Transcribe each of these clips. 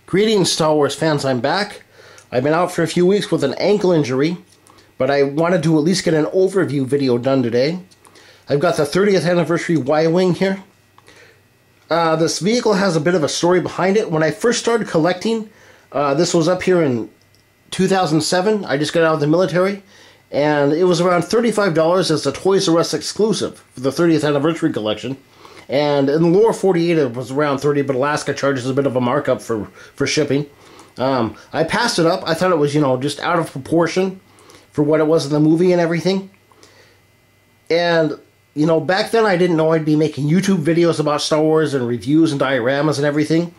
Greetings, Star Wars fans, I'm back. I've been out for a few weeks with an ankle injury, but I wanted to at least get an overview video done today. I've got the 30th anniversary Y-Wing here. This vehicle has a bit of a story behind it. When I first started collecting, this was up here in 2007. I just got out of the military, and it was around $35 as a Toys R Us exclusive for the 30th anniversary collection. And in the lower 48 it was around 30, but Alaska charges a bit of a markup for shipping. I passed it up. I thought it was, just out of proportion for what it was in the movie and everything. And, back then I didn't know I'd be making YouTube videos about Star Wars and reviews and dioramas and everything.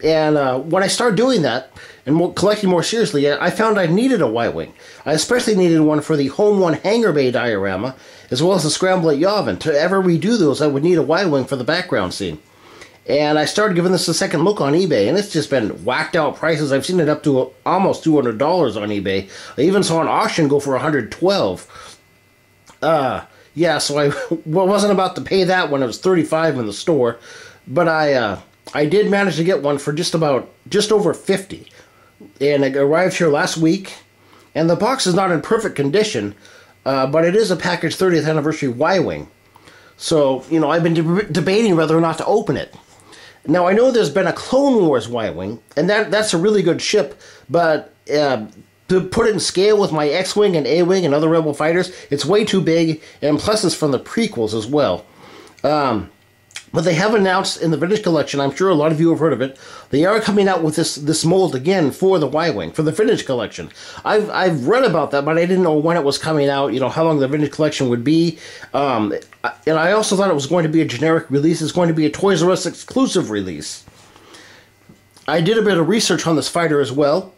And when I started doing that and collecting more seriously, I found I needed a Y-Wing. I especially needed one for the Home One Hangar Bay diorama, as well as the Scramble at Yavin. To ever redo those, I would need a Y-Wing for the background scene. And I started giving this a second look on eBay, and it's just been whacked out prices. I've seen it up to almost $200 on eBay. I even saw an auction go for $112. Yeah, so I wasn't about to pay that when it was $35 in the store, but I did manage to get one for just over $50, and it arrived here last week. And the box is not in perfect condition, but it is a package 30th anniversary Y-Wing. So I've been debating whether or not to open it. Now I know there's been a Clone Wars Y-Wing, and that's a really good ship, but to put it in scale with my X-Wing and A-Wing and other Rebel fighters, it's way too big, and plus it's from the prequels as well. But they have announced in the Vintage Collection, I'm sure a lot of you have heard of it, they are coming out with this mold again for the Y-Wing, for the Vintage Collection. I've read about that, but I didn't know when it was coming out, how long the Vintage Collection would be. And I also thought it was going to be a generic release. It's going to be a Toys R Us exclusive release. I did a bit of research on this fighter as well.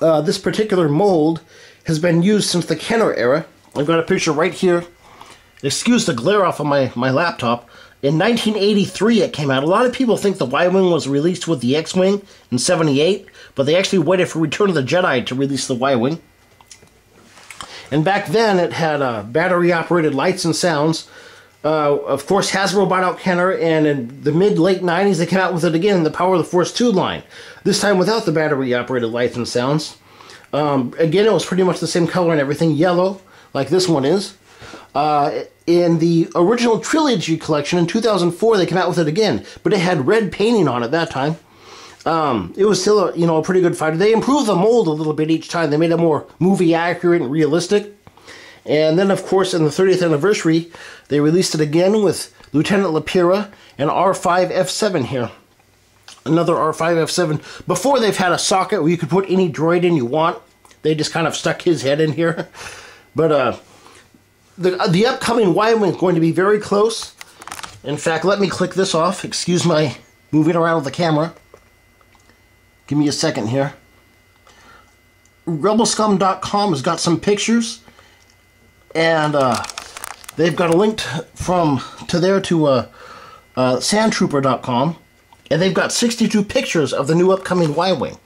This particular mold has been used since the Kenner era. I've got a picture right here. Excuse the glare off of my laptop. In 1983 it came out. A lot of people think the Y-Wing was released with the X-Wing in 78, but they actually waited for Return of the Jedi to release the Y-Wing. And back then it had battery-operated lights and sounds. Of course, Hasbro bought out Kenner, and in the mid-late 90s they came out with it again in the Power of the Force 2 line. This time without the battery-operated lights and sounds. Again, it was pretty much the same color and everything, yellow, like this one is. In the original Trilogy collection in 2004, they came out with it again, but it had red painting on it that time. It was still a pretty good fighter. They improved the mold a little bit each time. They made it more movie accurate and realistic. And then, of course, in the 30th anniversary, they released it again with Lieutenant Lapira and R5F7 here. Another R5F7. Before, they've had a socket where you could put any droid in you want. They just kind of stuck his head in here. But the upcoming Y-Wing is going to be very close. In fact, let me click this off. Excuse my moving around with the camera. Give me a second here. Rebelscum.com has got some pictures. And they've got a link to Sandtrooper.com. And they've got 62 pictures of the new upcoming Y-Wing.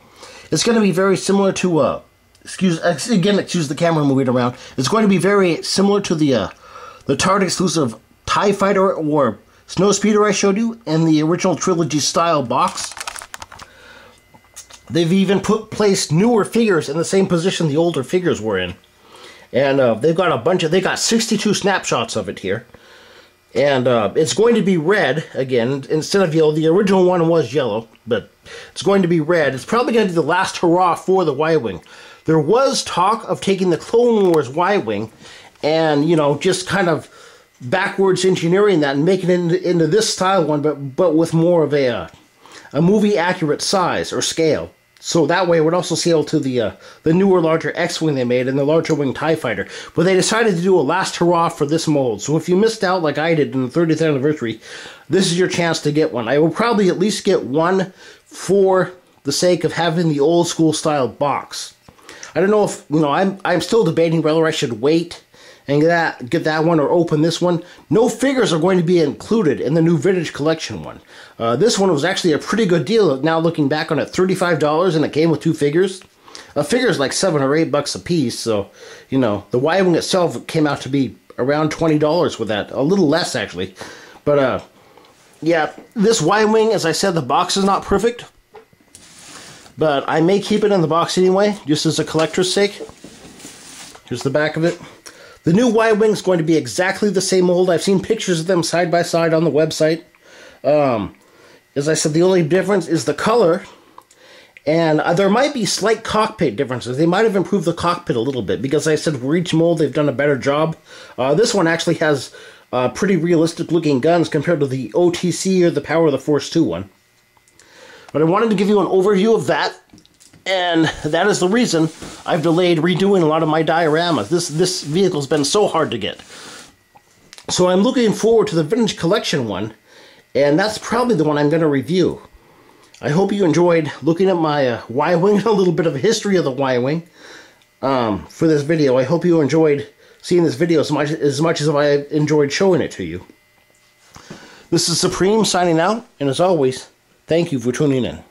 It's going to be very similar to... excuse the camera moving around. It's going to be very similar to the Tard exclusive TIE Fighter or Snowspeeder I showed you in the original Trilogy style box. They've even placed newer figures in the same position the older figures were in. And they've got 62 snapshots of it here. And it's going to be red again, instead of yellow. The original one was yellow, but it's going to be red. It's probably going to be the last hurrah for the Y-Wing. There was talk of taking the Clone Wars Y-Wing and, just kind of backwards engineering that and making it into this style one, but with more of a movie-accurate size or scale. So that way it would also scale to the newer, larger X-Wing they made and the larger wing TIE Fighter. But they decided to do a last hurrah for this mold. So if you missed out like I did in the 30th anniversary, this is your chance to get one. I will probably at least get one for the sake of having the old school style box. I don't know if, I'm still debating whether I should wait and get that one or open this one. No figures are going to be included in the new Vintage Collection one. This one was actually a pretty good deal. Now looking back on it, $35, and it came with 2 figures. A figure is like $7 or $8 a piece, so, the Y-Wing itself came out to be around $20 with that. A little less, actually. But, yeah, this Y-Wing, as I said, the box is not perfect. But I may keep it in the box anyway, just as a collector's sake. Here's the back of it. The new Y-Wing is going to be exactly the same mold. I've seen pictures of them side by side on the website. As I said, the only difference is the color. And there might be slight cockpit differences. They might have improved the cockpit a little bit, because I said for each mold they've done a better job. This one actually has pretty realistic looking guns compared to the OTC or the Power of the Force 2 one. But I wanted to give you an overview of that, and that is the reason I've delayed redoing a lot of my dioramas. This vehicle's been so hard to get. So I'm looking forward to the Vintage Collection one, and that's probably the one I'm going to review. I hope you enjoyed looking at my Y-Wing, a little bit of a history of the Y-Wing for this video. I hope you enjoyed seeing this video as much as I enjoyed showing it to you. This is Supreme signing out, and as always, thank you for tuning in.